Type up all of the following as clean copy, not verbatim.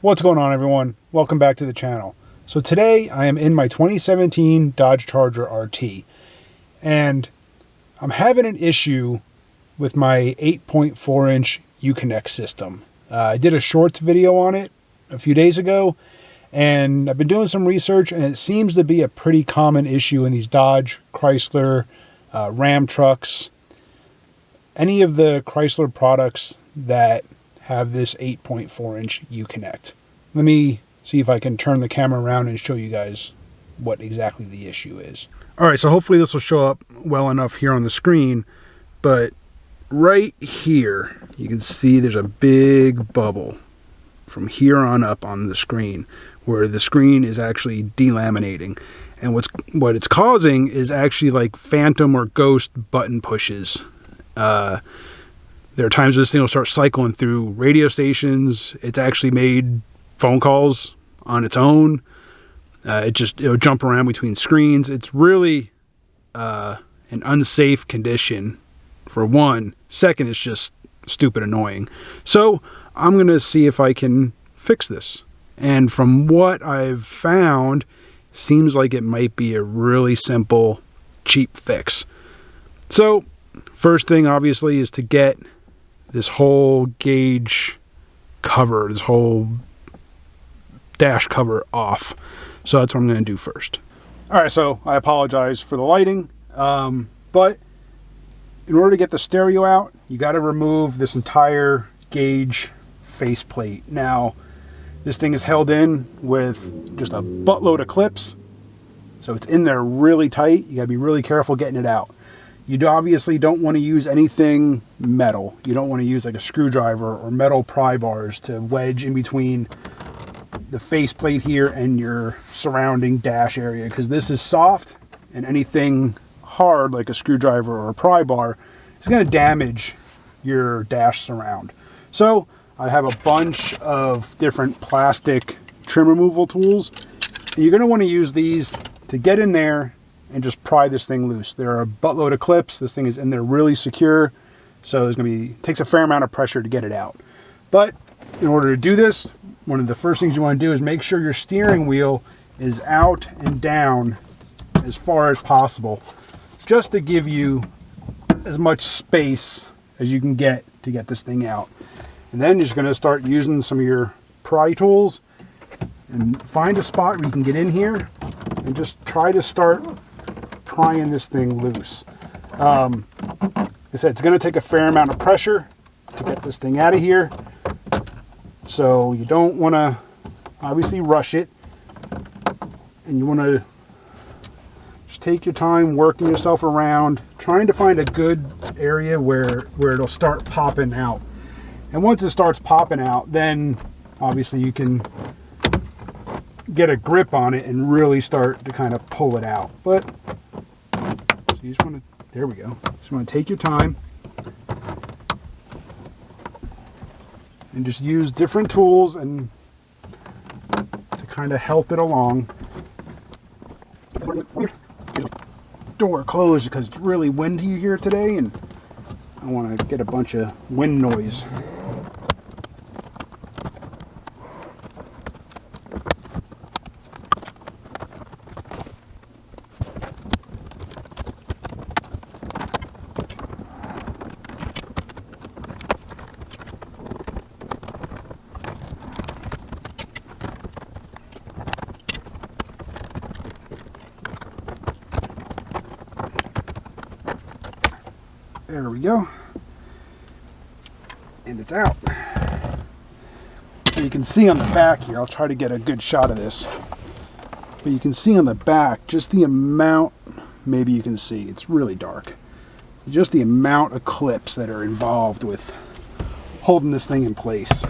What's going on, everyone? Welcome back to the channel. So today I am in my 2017 Dodge Charger RT, and I'm having an issue with my 8.4-inch UConnect system. I did a shorts video on it a few days ago, and I've been doing some research, and it seems to be a pretty common issue in these Dodge, Chrysler, Ram trucks, any of the Chrysler products that have this 8.4-inch UConnect. Let me see if I can turn the camera around and show you guys what exactly the issue is. All right, so hopefully this will show up well enough here on the screen, but right here, you can see there's a big bubble from here on up on the screen where the screen is actually delaminating. And what it's causing is actually like phantom or ghost button pushes. There are times this thing will start cycling through radio stations. It's actually made phone calls on its own. It'll jump around between screens. It's really an unsafe condition, for one. Second, it's just stupid annoying. So I'm going to see if I can fix this. And from what I've found, seems like it might be a really simple, cheap fix. So first thing, obviously, is to get this whole gauge cover, this whole dash cover off. So that's what I'm going to do first. All right, so I apologize for the lighting, but in order to get the stereo out, you got to remove this entire gauge faceplate. Now, this thing is held in with just a buttload of clips, so it's in there really tight. You got to be really careful getting it out. You obviously don't want to use anything metal. You don't want to use like a screwdriver or metal pry bars to wedge in between the faceplate here and your surrounding dash area, because this is soft, and anything hard like a screwdriver or a pry bar is going to damage your dash surround. So I have a bunch of different plastic trim removal tools. You're going to want to use these to get in there and just pry this thing loose. There are a buttload of clips. This thing is in there really secure, so there's going to be, takes a fair amount of pressure to get it out. But in order to do this, one of the first things you want to do is make sure your steering wheel is out and down as far as possible, just to give you as much space as you can get to get this thing out. And then you're just going to start using some of your pry tools and find a spot where you can get in here and just try to start prying this thing loose. Like I said, it's going to take a fair amount of pressure to get this thing out of here. So you don't want to obviously rush it, and you want to just take your time working yourself around, trying to find a good area where it'll start popping out. And once it starts popping out, then obviously you can get a grip on it and really start to kind of pull it out. But so you just want to, there we go. Just want to take your time and just use different tools and to kind of help it along. Door closed because it's really windy here today, and I want to get a bunch of wind noise. There we go. And it's out. And you can see on the back here, I'll try to get a good shot of this, but you can see on the back just the amount, maybe you can see, it's really dark, just the amount of clips that are involved with holding this thing in place.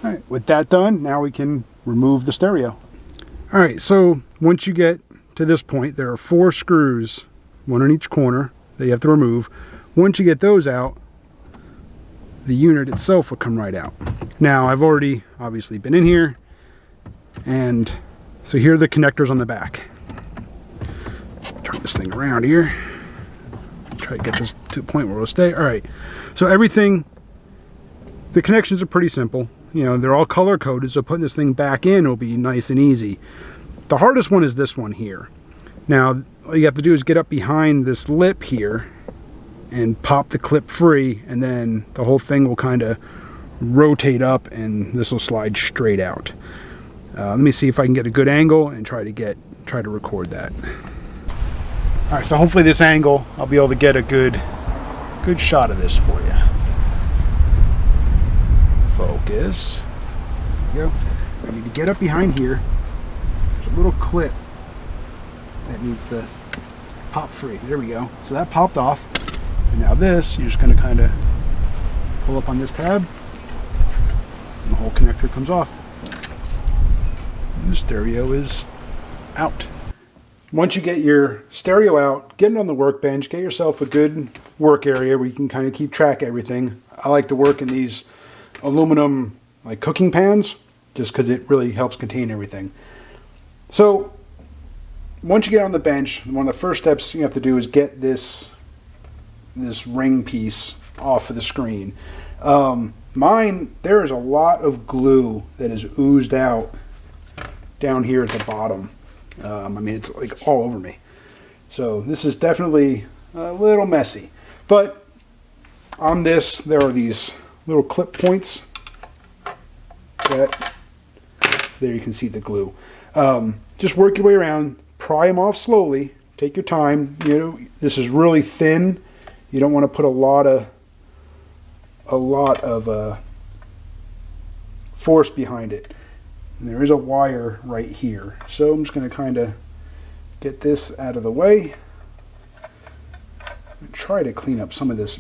Alright, with that done, now we can remove the stereo. Alright, so once you get to this point, there are 4 screws, one on each corner, that you have to remove. Once you get those out, the unit itself will come right out. Now, I've already obviously been in here, and so here are the connectors on the back. Turn this thing around here. Try to get this to a point where it'll stay. All right, so everything, the connections are pretty simple. You know, they're all color coded, so putting this thing back in will be nice and easy. The hardest one is this one here. Now, all you have to do is get up behind this lip here and pop the clip free, and then the whole thing will kind of rotate up and this will slide straight out. Let me see if I can get a good angle and try to record that. All right, so hopefully this angle, I'll be able to get a good shot of this for you. Focus. There you go. I need to get up behind here. There's a little clip that needs to pop free. There we go. So that popped off. And now this, you're just going to kind of pull up on this tab, and the whole connector comes off. And the stereo is out. Once you get your stereo out, get it on the workbench, get yourself a good work area where you can kind of keep track of everything. I like to work in these aluminum like cooking pans just because it really helps contain everything. So once you get on the bench, one of the first steps you have to do is get this ring piece off of the screen. Mine, there is a lot of glue that is oozed out down here at the bottom. I mean, it's like all over me. So this is definitely a little messy. But on this, there are these little clip points that, so there you can see the glue. Just work your way around, pry them off slowly, take your time. You know, this is really thin. You don't want to put a lot of force behind it. And there is a wire right here. So I'm just going to kind of get this out of the way and try to clean up some of this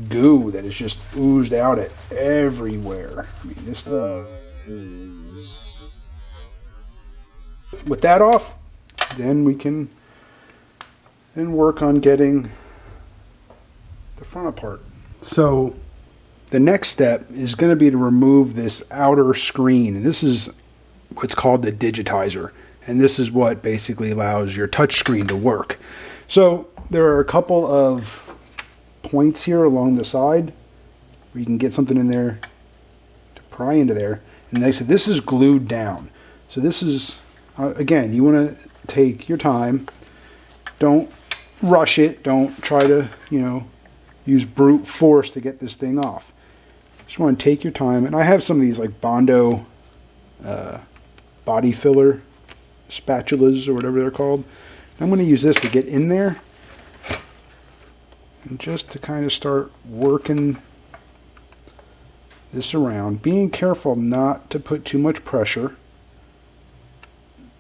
goo that is just oozed out everywhere. I mean, this stuff is... With that off, then we can then work on getting the front apart. So the next step is going to be to remove this outer screen, and this is what's called the digitizer, and this is what basically allows your touch screen to work. So there are a couple of points here along the side where you can get something in there to pry into there, and like I said, this is glued down. So this is again, you want to take your time, don't rush it, don't try to, you know, use brute force to get this thing off. Just want to take your time, and I have some of these like Bondo body filler spatulas or whatever they're called. I'm going to use this to get in there and just to kind of start working this around, being careful not to put too much pressure.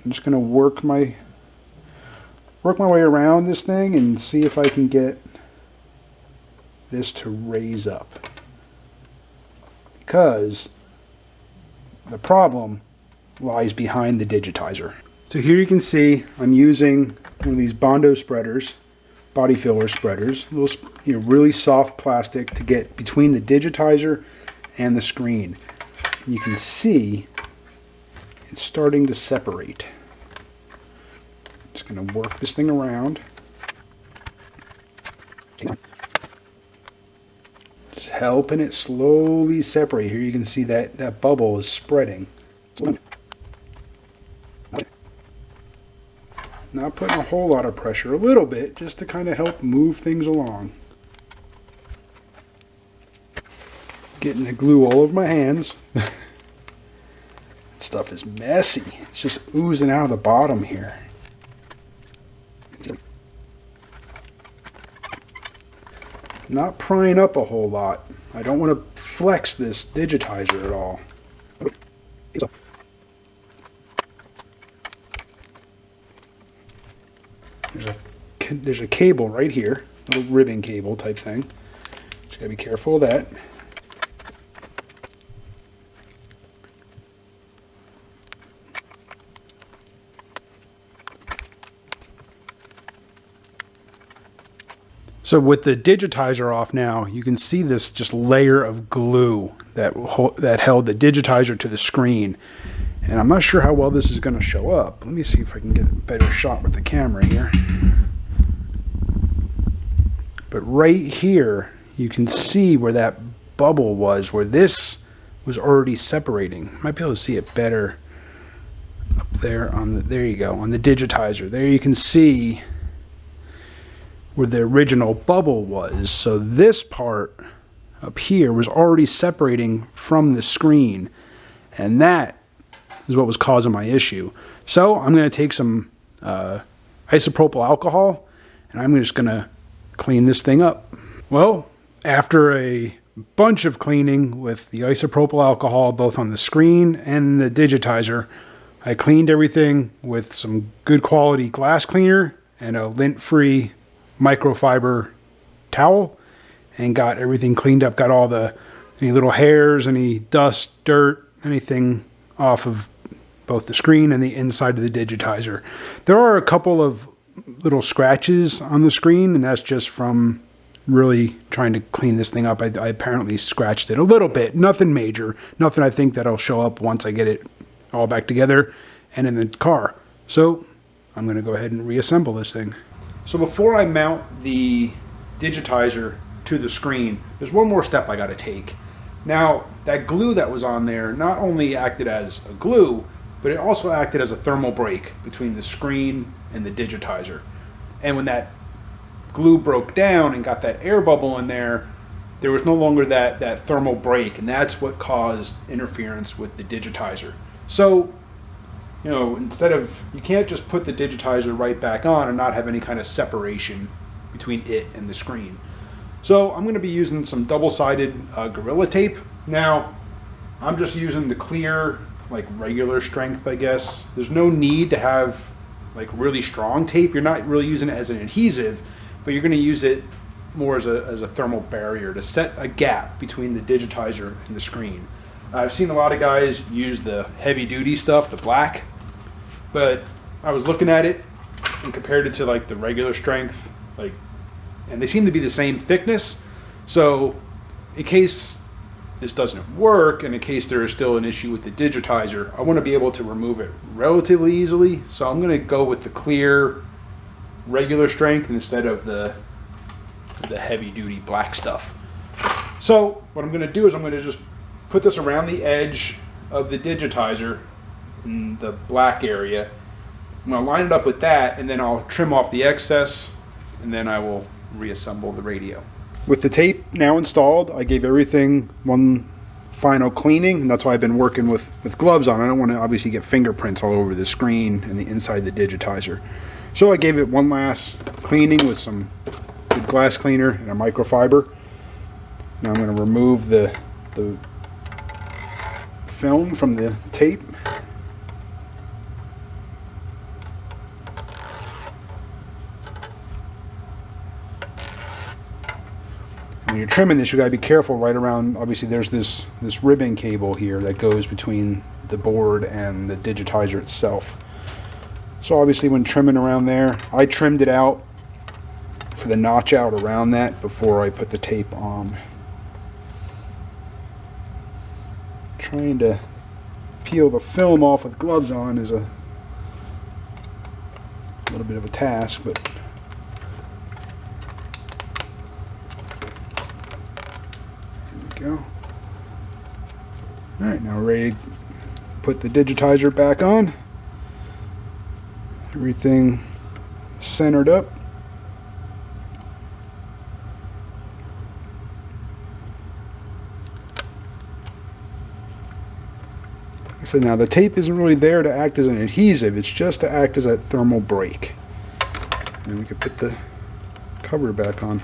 I'm just going to work my way around this thing and see if I can get this to raise up, because the problem lies behind the digitizer. So here you can see I'm using one of these Bondo spreaders, body filler spreaders, little, you know, really soft plastic to get between the digitizer and the screen. And you can see it's starting to separate. Just going to work this thing around. Just helping it slowly separate. Here you can see that bubble is spreading. Not putting a whole lot of pressure, a little bit, just to kind of help move things along. Getting the glue all over my hands. Stuff is messy. It's just oozing out of the bottom here. Not prying up a whole lot. I don't want to flex this digitizer at all. There's a cable right here, a little ribbon cable type thing. Just gotta be careful of that. So with the digitizer off now, you can see this just layer of glue that held the digitizer to the screen. And I'm not sure how well this is going to show up. Let me see if I can get a better shot with the camera here. but right here you can see where that bubble was, where this was already separating. Might be able to see it better up there on the, there you go, on the digitizer. There you can see where the original bubble was. So this part up here was already separating from the screen, and that is what was causing my issue. So I'm going to take some isopropyl alcohol, and I'm just going to clean this thing up. Well, after a bunch of cleaning with the isopropyl alcohol, both on the screen and the digitizer, I cleaned everything with some good quality glass cleaner and a lint-free microfiber towel, and got everything cleaned up, got all the any little hairs, any dust, dirt, anything off of both the screen and the inside of the digitizer. There are a couple of little scratches on the screen, and that's just from really trying to clean this thing up. I apparently scratched it a little bit, nothing major, nothing I think that'll show up once I get it all back together and in the car. So I'm going to go ahead and reassemble this thing. So before I mount the digitizer to the screen, there's one more step I got to take. Now, that glue that was on there not only acted as a glue, but it also acted as a thermal break between the screen and the digitizer. And when that glue broke down and got that air bubble in there, there was no longer that thermal break, and that's what caused interference with the digitizer. So, you know, instead of, you can't just put the digitizer right back on and not have any kind of separation between it and the screen. So I'm going to be using some double-sided Gorilla Tape. Now, I'm just using the clear, like regular strength, I guess. There's no need to have like really strong tape. You're not really using it as an adhesive, but you're going to use it more as a thermal barrier to set a gap between the digitizer and the screen. I've seen a lot of guys use the heavy-duty stuff, the black, but I was looking at it and compared it to like the regular strength, like, and they seem to be the same thickness. So in case this doesn't work, and in case there is still an issue with the digitizer, I want to be able to remove it relatively easily. So I'm going to go with the clear regular strength instead of the heavy-duty black stuff. So what I'm going to do is I'm going to just put this around the edge of the digitizer in the black area. I'm going to line it up with that, and then I'll trim off the excess, and then I will reassemble the radio. With the tape now installed, I gave everything one final cleaning, and that's why I've been working with gloves on. I don't want to obviously get fingerprints all over the screen and the inside of the digitizer. So I gave it one last cleaning with some good glass cleaner and a microfiber. Now I'm going to remove the film from the tape. When you're trimming this, you got to be careful right around, obviously there's this ribbon cable here that goes between the board and the digitizer itself. So obviously when trimming around there, I trimmed it out for the notch out around that before I put the tape on. Trying to peel the film off with gloves on is a little bit of a task, but go. Alright, now we're ready to put the digitizer back on. Everything centered up. So now the tape isn't really there to act as an adhesive, it's just to act as a thermal break. And we can put the cover back on.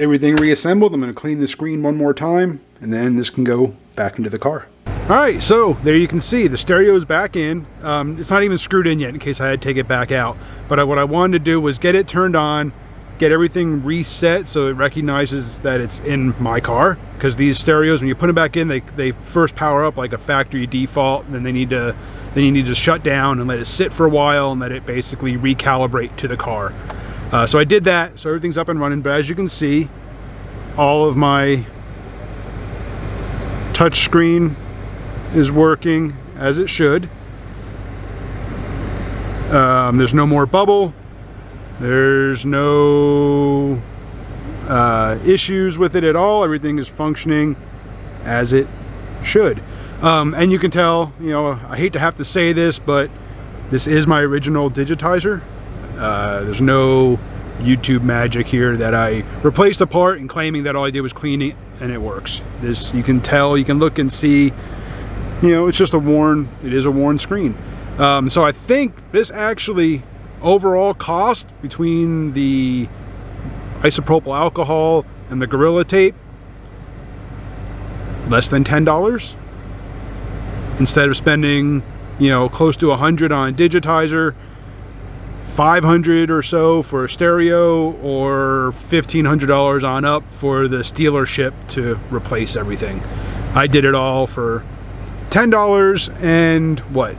Everything reassembled. I'm going to clean the screen one more time, and then this can go back into the car. Alright, so there you can see the stereo is back in. It's not even screwed in yet in case I had to take it back out. But what I wanted to do was get it turned on, get everything reset so it recognizes that it's in my car. Because these stereos, when you put them back in, they first power up like a factory default, and then they need to then you need to shut down and let it sit for a while and let it basically recalibrate to the car. So I did that, so everything's up and running, but as you can see, all of my touch screen is working as it should. There's no more bubble. There's no issues with it at all. Everything is functioning as it should. And you can tell, you know, I hate to have to say this, but this is my original digitizer. There's no YouTube magic here that I replaced a part and claiming that all I did was clean it and it works. This, you can tell, you can look and see, you know, it's just it is a worn screen. So I think this actually overall cost between the isopropyl alcohol and the Gorilla Tape, less than $10. Instead of spending, you know, close to $100 on a digitizer, $500 or so for a stereo, or $1,500 on up for the dealership to replace everything. I did it all for $10 and what,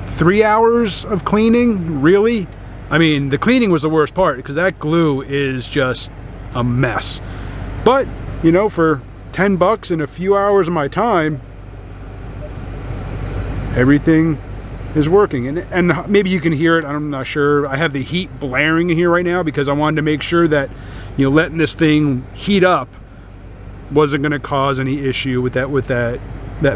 3 hours of cleaning, really? I mean, the cleaning was the worst part because that glue is just a mess. But, you know, for 10 bucks and a few hours of my time, everything is working. And maybe you can hear it, I'm not sure. I have the heat blaring in here right now because I wanted to make sure that, you know, letting this thing heat up wasn't going to cause any issue with that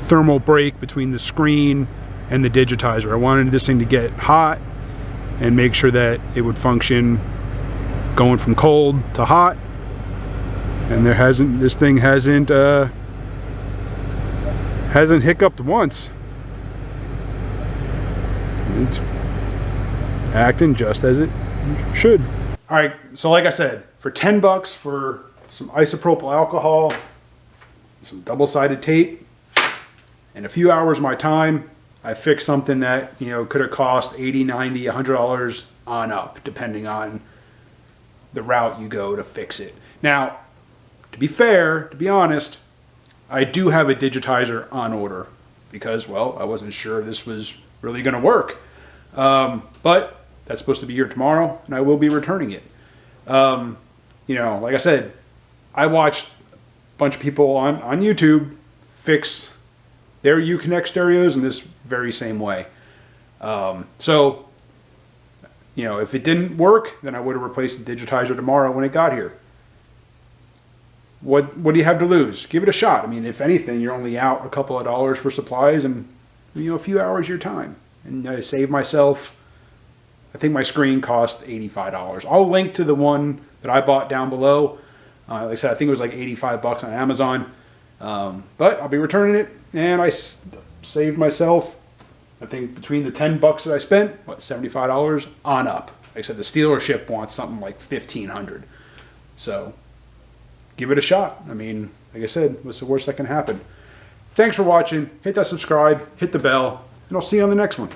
thermal break between the screen and the digitizer. I wanted this thing to get hot and make sure that it would function going from cold to hot. And this thing hasn't hiccuped once. It's acting just as it should. All right, so like I said, for 10 bucks for some isopropyl alcohol, some double-sided tape, and a few hours of my time, I fixed something that, you know, could have cost $80, $90, $100 on up, depending on the route you go to fix it. Now, to be fair, to be honest, I do have a digitizer on order because, well, I wasn't sure this was really going to work. But that's supposed to be here tomorrow, and I will be returning it. You know, like I said, I watched a bunch of people on YouTube fix their UConnect stereos in this very same way. So, you know, if it didn't work, then I would have replaced the digitizer tomorrow when it got here. What do you have to lose? Give it a shot. I mean, if anything, you're only out a couple of dollars for supplies and, you know, a few hours of your time. And I saved myself, I think my screen cost $85. I'll link to the one that I bought down below. Like I said, I think it was like 85 bucks on Amazon. But I'll be returning it, and I saved myself, I think between the 10 bucks that I spent, what, $75 on up. Like I said, the dealership wants something like $1,500. So give it a shot. I mean, like I said, what's the worst that can happen? Thanks for watching. Hit that subscribe, hit the bell, and I'll see you on the next one.